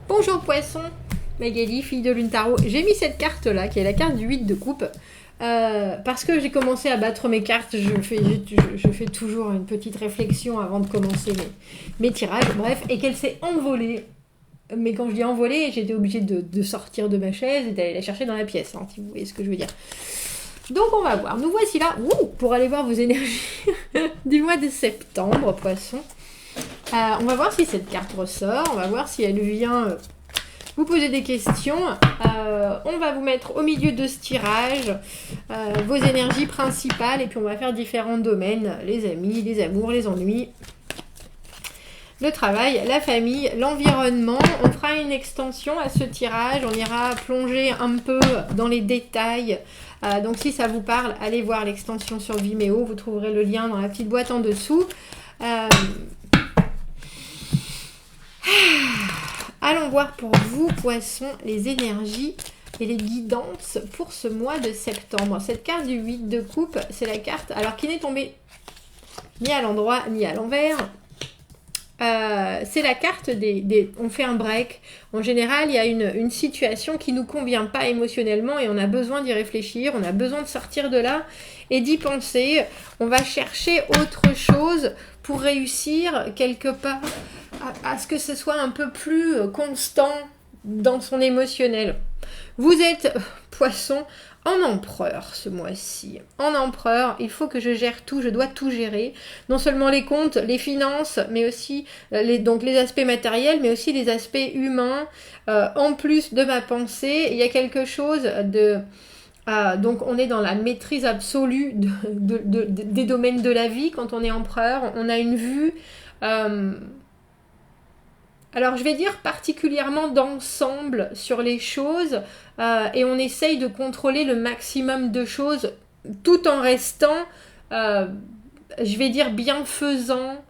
Bonjour Poisson, Magali, fille de Lune Tarot. J'ai mis cette carte là, qui est la carte du 8 de coupe, parce que j'ai commencé à battre mes cartes. Je fais toujours une petite réflexion avant de commencer mes tirages, bref, et qu'elle s'est envolée. Mais quand je dis envolée, j'étais obligée de sortir de ma chaise et d'aller la chercher dans la pièce, hein, si vous voyez ce que je veux dire. Donc on va voir, nous voici là, pour aller voir vos énergies du mois de septembre, Poisson. On va voir si cette carte ressort, on va voir si elle vient vous poser des questions. On va vous mettre au milieu de ce tirage vos énergies principales et puis on va faire différents domaines, les amis, les amours, les ennuis, le travail, la famille, l'environnement. On fera une extension à ce tirage, on ira plonger un peu dans les détails. Donc si ça vous parle, allez voir l'extension sur Vimeo, vous trouverez le lien dans la petite boîte en dessous. Allons voir pour vous, Poissons, les énergies et les guidances pour ce mois de septembre. Cette carte du 8 de coupe, c'est la carte, alors qui n'est tombée ni à l'endroit ni à l'envers. C'est la carte on fait un break. En général, il y a une situation qui ne nous convient pas émotionnellement et on a besoin d'y réfléchir, on a besoin de sortir de là et d'y penser. On va chercher autre chose pour réussir quelque part à ce que ce soit un peu plus constant dans son émotionnel. Vous êtes, Poisson, en empereur ce mois-ci. En empereur, il faut que je gère tout, je dois tout gérer. Non seulement les comptes, les finances, mais aussi donc les aspects matériels, mais aussi les aspects humains. En plus de ma pensée, il y a quelque chose de... donc on est dans la maîtrise absolue des domaines de la vie quand on est empereur. On a une vue... alors je vais dire particulièrement d'ensemble sur les choses et on essaye de contrôler le maximum de choses tout en restant, je vais dire bienfaisant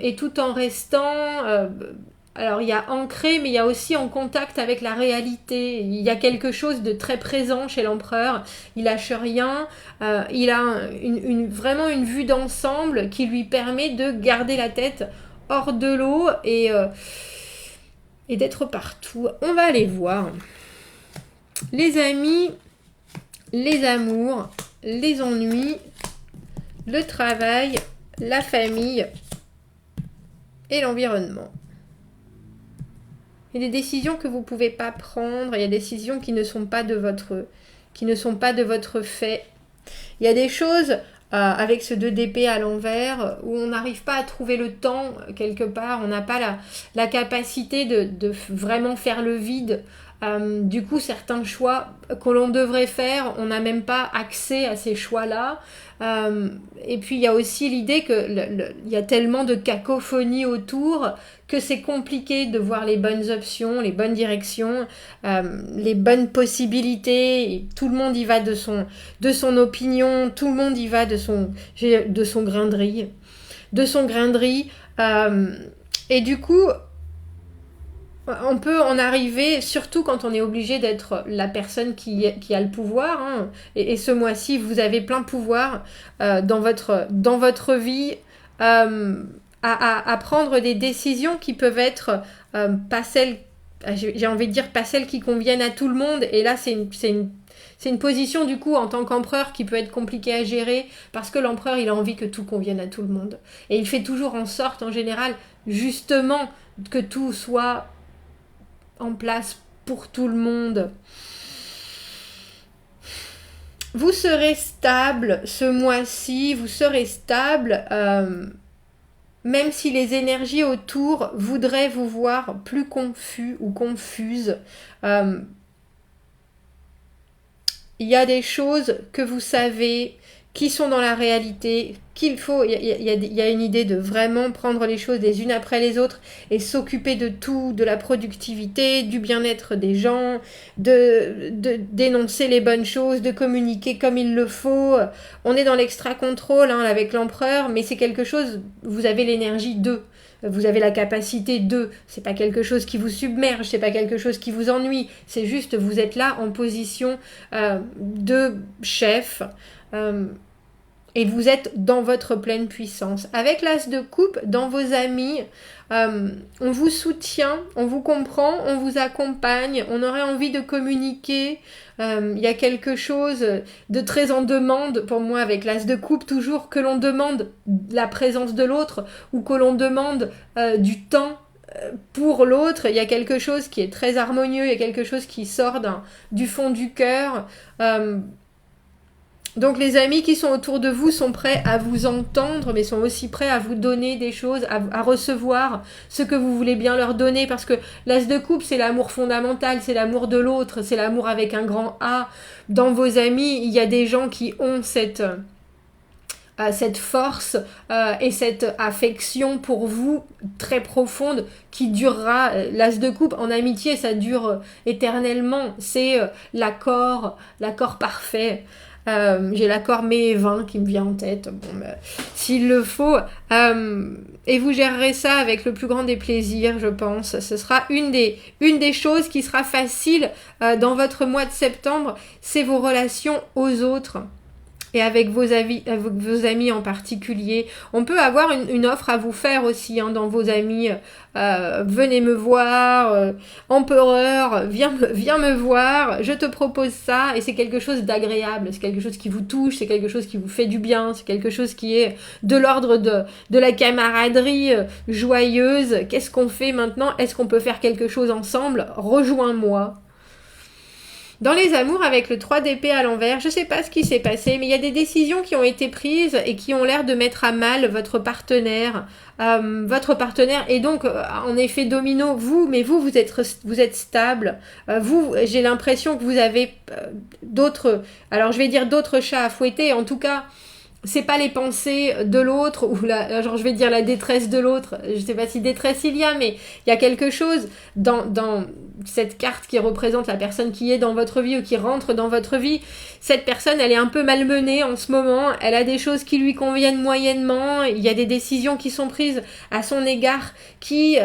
et tout en restant, alors il y a ancré mais il y a aussi en contact avec la réalité. Il y a quelque chose de très présent chez l'empereur, il lâche rien, il a vraiment une vue d'ensemble qui lui permet de garder la tête hors de l'eau et d'être partout. On va aller voir les amis, les amours, les ennuis, le travail, la famille et l'environnement. Il y a des décisions que vous ne pouvez pas prendre, il y a des décisions qui ne sont pas de votre fait. Il y a des choses avec ce 2 d'épée à l'envers, où on n'arrive pas à trouver le temps quelque part, on n'a pas la capacité de vraiment faire le vide. Du coup, certains choix que l'on devrait faire, on n'a même pas accès à ces choix-là. Et puis, il y a aussi l'idée qu'il y a tellement de cacophonie autour que c'est compliqué de voir les bonnes options, les bonnes directions, les bonnes possibilités. Et tout le monde y va de son opinion, tout le monde y va de son grain de riz. Et du coup, on peut en arriver, surtout quand on est obligé d'être la personne qui a le pouvoir. Hein. Et ce mois-ci, vous avez plein pouvoir dans votre vie à prendre des décisions qui peuvent être pas celles, j'ai envie de dire, pas celles qui conviennent à tout le monde. Et là, c'est une position, du coup, en tant qu'empereur qui peut être compliquée à gérer parce que l'empereur, il a envie que tout convienne à tout le monde. Et il fait toujours en sorte, en général, justement, que tout soit en place pour tout le monde. Vous serez stable ce mois-ci, vous serez stable, même si les énergies autour voudraient vous voir plus confus ou confuses. Il y a des choses que vous savez qui sont dans la réalité, qu'il faut, il y a une idée de vraiment prendre les choses les unes après les autres et s'occuper de tout, de la productivité, du bien-être des gens, de dénoncer les bonnes choses, de communiquer comme il le faut. On est dans l'extra-contrôle avec l'empereur, mais c'est quelque chose, vous avez l'énergie de... Vous avez la capacité de, c'est pas quelque chose qui vous submerge, c'est pas quelque chose qui vous ennuie, c'est juste vous êtes là en position de chef. et vous êtes dans votre pleine puissance. Avec l'As de coupe, dans vos amis, on vous soutient, on vous comprend, on vous accompagne, on aurait envie de communiquer. Il y a quelque chose de très en demande pour moi avec l'As de coupe, toujours que l'on demande la présence de l'autre ou que l'on demande du temps pour l'autre. Il y a quelque chose qui est très harmonieux, il y a quelque chose qui sort du fond du cœur. Donc les amis qui sont autour de vous sont prêts à vous entendre, mais sont aussi prêts à vous donner des choses, à recevoir ce que vous voulez bien leur donner, parce que l'As de coupe, c'est l'amour fondamental, c'est l'amour de l'autre, c'est l'amour avec un grand A. Dans vos amis, il y a des gens qui ont cette force et cette affection pour vous très profonde qui durera. L'As de coupe en amitié, ça dure éternellement, c'est l'accord parfait. J'ai l'accord mai et 20 qui me vient en tête, s'il le faut, et vous gérerez ça avec le plus grand des plaisirs, je pense. Ce sera une des choses qui sera facile dans votre mois de septembre, c'est vos relations aux autres. Et avec vos amis en particulier. On peut avoir une offre à vous faire aussi dans vos amis. Venez me voir, empereur, viens me voir, je te propose ça. Et c'est quelque chose d'agréable, c'est quelque chose qui vous touche, c'est quelque chose qui vous fait du bien, c'est quelque chose qui est de l'ordre de la camaraderie joyeuse. Qu'est-ce qu'on fait maintenant? Est-ce qu'on peut faire quelque chose ensemble? Rejoins-moi. Dans les amours avec le 3 d'épée à l'envers, je ne sais pas ce qui s'est passé, mais il y a des décisions qui ont été prises et qui ont l'air de mettre à mal votre partenaire. Et donc en effet domino, vous êtes stable. J'ai l'impression que vous avez d'autres chats à fouetter. En tout cas, c'est pas les pensées de l'autre ou la détresse de l'autre. Je sais pas si détresse il y a, mais il y a quelque chose dans cette carte qui représente la personne qui est dans votre vie ou qui rentre dans votre vie. Cette personne, elle est un peu malmenée en ce moment. Elle a des choses qui lui conviennent moyennement. Il y a des décisions qui sont prises à son égard qui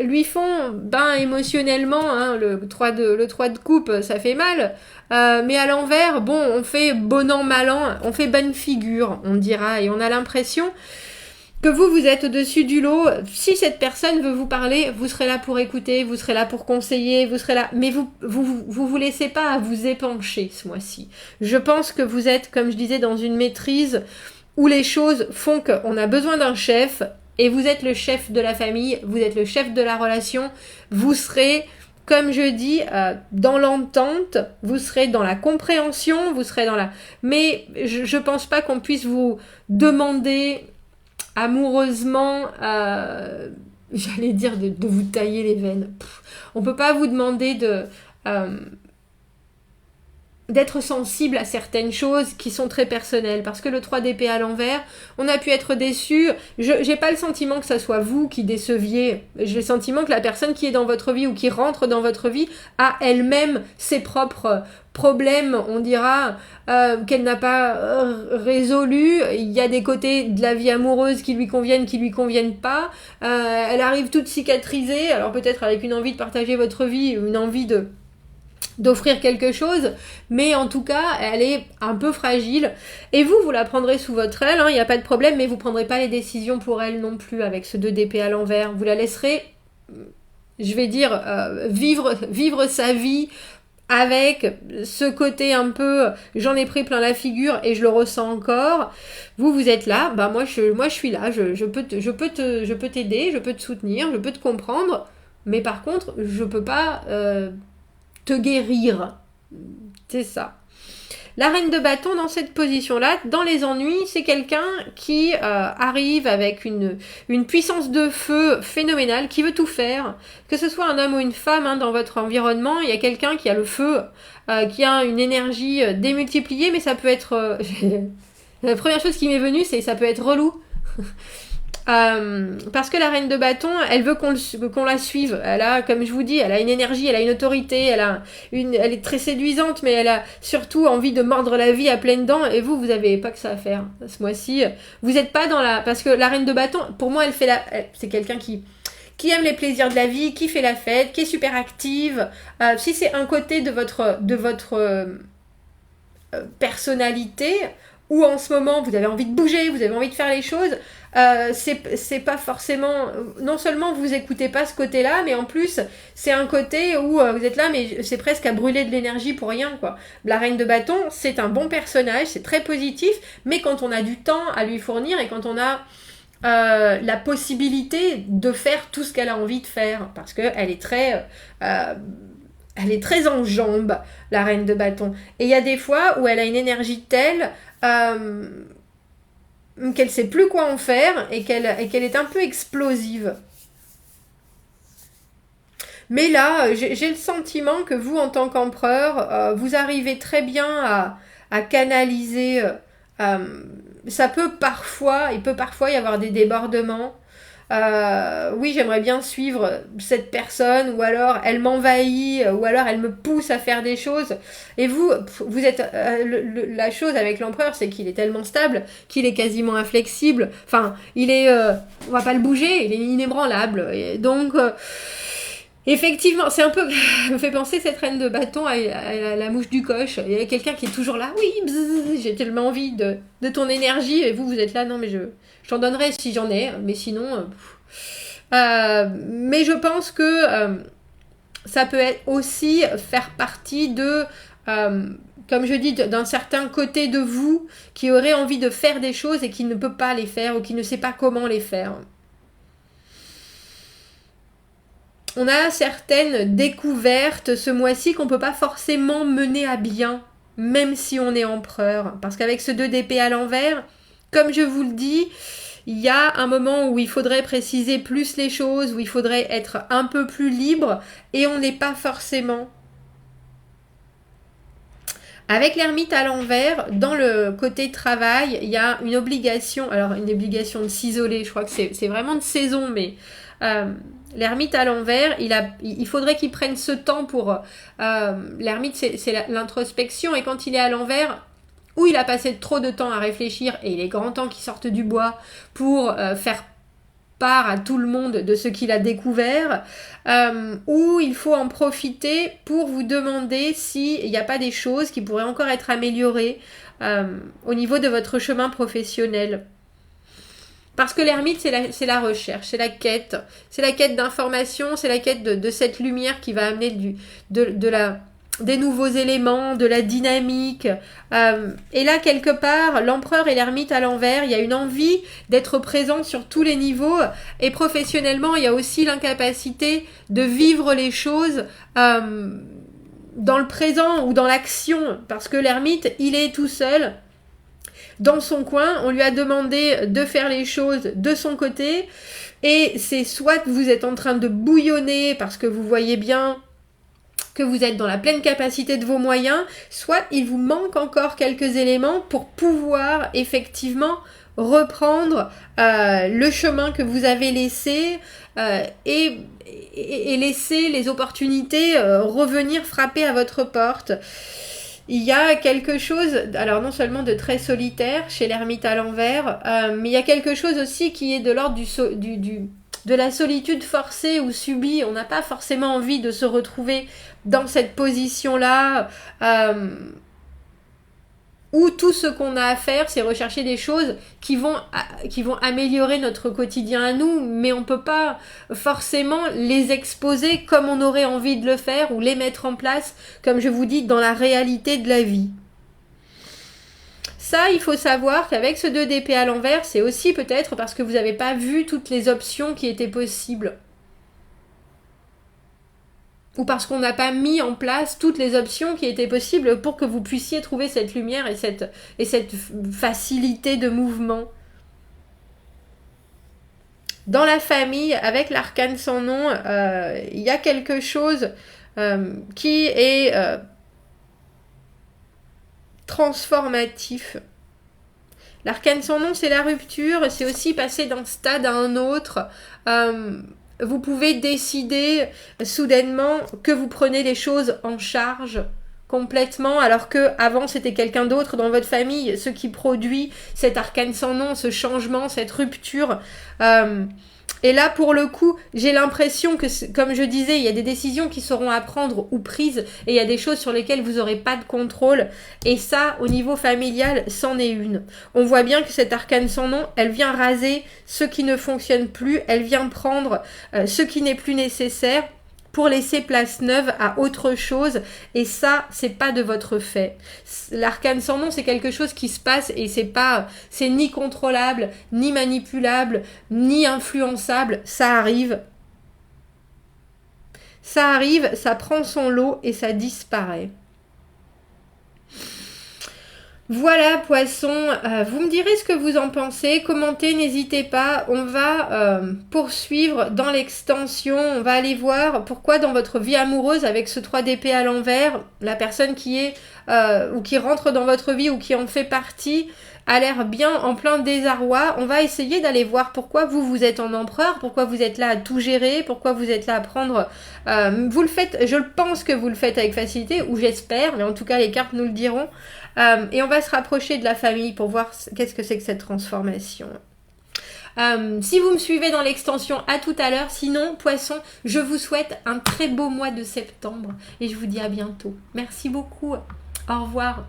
lui font émotionnellement. Le 3 de coupe, ça fait mal. Mais à l'envers, on fait bon an, mal an, on fait bonne figure, on dira, et on a l'impression que vous êtes au-dessus du lot. Si cette personne veut vous parler, vous serez là pour écouter, vous serez là pour conseiller, vous serez là, mais vous laissez pas à vous épancher ce mois-ci. Je pense que vous êtes, comme je disais, dans une maîtrise où les choses font qu'on a besoin d'un chef, et vous êtes le chef de la famille, vous êtes le chef de la relation, vous serez... Comme je dis, dans l'entente, vous serez dans la compréhension, vous serez dans la... Mais je pense pas qu'on puisse vous demander amoureusement, j'allais dire de vous tailler les veines. On peut pas vous demander d'être sensible à certaines choses qui sont très personnelles, parce que le 3 d'épée à l'envers, on a pu être déçu. J'ai pas le sentiment que ça soit vous qui déceviez, j'ai le sentiment que la personne qui est dans votre vie ou qui rentre dans votre vie a elle-même ses propres problèmes, on dira, qu'elle n'a pas résolus. Il y a des côtés de la vie amoureuse qui lui conviennent pas. Elle arrive toute cicatrisée, alors peut-être avec une envie de partager votre vie, une envie d'offrir quelque chose, mais en tout cas, elle est un peu fragile. Et vous la prendrez sous votre aile, il n'y a pas de problème, mais vous ne prendrez pas les décisions pour elle non plus avec ce 2 d'épée à l'envers. Vous la laisserez, je vais dire, vivre sa vie avec ce côté un peu, j'en ai pris plein la figure et je le ressens encore. Vous êtes là, moi je suis là, je peux t'aider, je peux te soutenir, je peux te comprendre, mais par contre, je peux pas... te guérir. C'est ça. La reine de bâton dans cette position-là, dans les ennuis, c'est quelqu'un qui arrive avec une puissance de feu phénoménale, qui veut tout faire. Que ce soit un homme ou une femme dans votre environnement, il y a quelqu'un qui a le feu, qui a une énergie démultipliée, mais ça peut être... La première chose qui m'est venue, c'est ça peut être relou. Parce que la reine de bâton, elle veut qu'on la suive. Elle a, comme je vous dis, elle a une énergie, elle a une autorité, elle est très séduisante, mais elle a surtout envie de mordre la vie à pleines dents. Et vous avez pas que ça à faire ce mois-ci. Vous êtes pas dans la... Parce que la reine de bâton, pour moi, c'est quelqu'un qui aime les plaisirs de la vie, qui fait la fête, qui est super active. Si c'est un côté de votre personnalité... ou en ce moment vous avez envie de bouger, vous avez envie de faire les choses, c'est pas forcément, non seulement vous écoutez pas ce côté-là, mais en plus c'est un côté où vous êtes là, mais c'est presque à brûler de l'énergie pour rien, quoi. La reine de bâton, c'est un bon personnage, c'est très positif, mais quand on a du temps à lui fournir et quand on a la possibilité de faire tout ce qu'elle a envie de faire, parce qu'elle est très elle est très en jambes, la reine de bâton. Et il y a des fois où elle a une énergie telle qu'elle sait plus quoi en faire et qu'elle est un peu explosive. Mais là, j'ai le sentiment que vous, en tant qu'empereur, vous arrivez très bien à canaliser. Il peut parfois y avoir des débordements. Oui, j'aimerais bien suivre cette personne, ou alors elle m'envahit, ou alors elle me pousse à faire des choses. Et vous êtes la chose avec l'empereur, c'est qu'il est tellement stable qu'il est quasiment inflexible. Enfin, on va pas le bouger, il est inébranlable. Et donc effectivement, c'est un peu, me fait penser cette reine de bâton à la mouche du coche. Il y a quelqu'un qui est toujours là, oui, bzz, j'ai tellement envie de ton énergie, et vous êtes là, non mais je t'en donnerai si j'en ai, mais sinon... mais je pense que ça peut être aussi faire partie de, comme je dis, d'un certain côté de vous qui aurait envie de faire des choses et qui ne peut pas les faire ou qui ne sait pas comment les faire. On a certaines découvertes ce mois-ci qu'on ne peut pas forcément mener à bien, même si on est empereur. Parce qu'avec ce 2 d'épée à l'envers, comme je vous le dis, il y a un moment où il faudrait préciser plus les choses, où il faudrait être un peu plus libre, et on n'est pas forcément. Avec l'ermite à l'envers, dans le côté travail, il y a une obligation, alors une obligation de s'isoler, je crois que c'est vraiment de saison, mais l'ermite à l'envers, il faudrait qu'il prenne ce temps pour... l'ermite, c'est l'introspection, et quand il est à l'envers, où il a passé trop de temps à réfléchir, et il est grand temps qu'il sorte du bois pour faire part à tout le monde de ce qu'il a découvert, où il faut en profiter pour vous demander s'il n'y a pas des choses qui pourraient encore être améliorées au niveau de votre chemin professionnel. Parce que l'ermite, c'est la recherche, c'est la quête d'information, c'est la quête de cette lumière qui va amener des nouveaux éléments, de la dynamique. Et là, quelque part, l'empereur et l'ermite à l'envers, il y a une envie d'être présent sur tous les niveaux. Et professionnellement, il y a aussi l'incapacité de vivre les choses dans le présent ou dans l'action. Parce que l'ermite, il est tout seul dans son coin, on lui a demandé de faire les choses de son côté, et c'est soit vous êtes en train de bouillonner parce que vous voyez bien que vous êtes dans la pleine capacité de vos moyens, soit il vous manque encore quelques éléments pour pouvoir effectivement reprendre le chemin que vous avez laissé et laisser les opportunités revenir frapper à votre porte. Il y a quelque chose, alors non seulement de très solitaire chez l'ermite à l'envers, mais il y a quelque chose aussi qui est de l'ordre de la solitude forcée ou subie. On n'a pas forcément envie de se retrouver dans cette position-là, où tout ce qu'on a à faire, c'est rechercher des choses qui vont améliorer notre quotidien à nous, mais on ne peut pas forcément les exposer comme on aurait envie de le faire ou les mettre en place, comme je vous dis, dans la réalité de la vie. Ça, il faut savoir qu'avec ce 2 d'épée à l'envers, c'est aussi peut-être parce que vous n'avez pas vu toutes les options qui étaient possibles. Ou parce qu'on n'a pas mis en place toutes les options qui étaient possibles pour que vous puissiez trouver cette lumière et cette facilité de mouvement. Dans la famille, avec l'arcane sans nom, il y a quelque chose qui est transformatif. L'arcane sans nom, c'est la rupture, c'est aussi passer d'un stade à un autre. Vous pouvez décider soudainement que vous prenez les choses en charge complètement, alors que avant c'était quelqu'un d'autre dans votre famille, ce qui produit cet arcane sans nom, ce changement, cette rupture. Et là, pour le coup, j'ai l'impression que, comme je disais, il y a des décisions qui seront à prendre ou prises, et il y a des choses sur lesquelles vous n'aurez pas de contrôle. Et ça, au niveau familial, c'en est une. On voit bien que cette arcane sans nom, elle vient raser ce qui ne fonctionne plus, elle vient prendre ce qui n'est plus nécessaire, pour laisser place neuve à autre chose, et ça, c'est pas de votre fait. L'arcane sans nom, c'est quelque chose qui se passe, et c'est ni contrôlable, ni manipulable, ni influençable, ça arrive, ça prend son lot, et ça disparaît. Voilà, poisson, vous me direz ce que vous en pensez, commentez, n'hésitez pas, on va poursuivre dans l'extension, on va aller voir pourquoi dans votre vie amoureuse, avec ce 3 d'épée à l'envers, la personne qui est, ou qui rentre dans votre vie, ou qui en fait partie, a l'air bien en plein désarroi. On va essayer d'aller voir pourquoi vous êtes en empereur, pourquoi vous êtes là à tout gérer, pourquoi vous êtes là à prendre... vous le faites, je pense que vous le faites avec facilité, ou j'espère, mais en tout cas les cartes nous le diront. Et on va se rapprocher de la famille pour voir qu'est-ce que c'est que cette transformation. Si vous me suivez dans l'extension, à tout à l'heure. Sinon, poisson, je vous souhaite un très beau mois de septembre et je vous dis à bientôt. Merci beaucoup. Au revoir.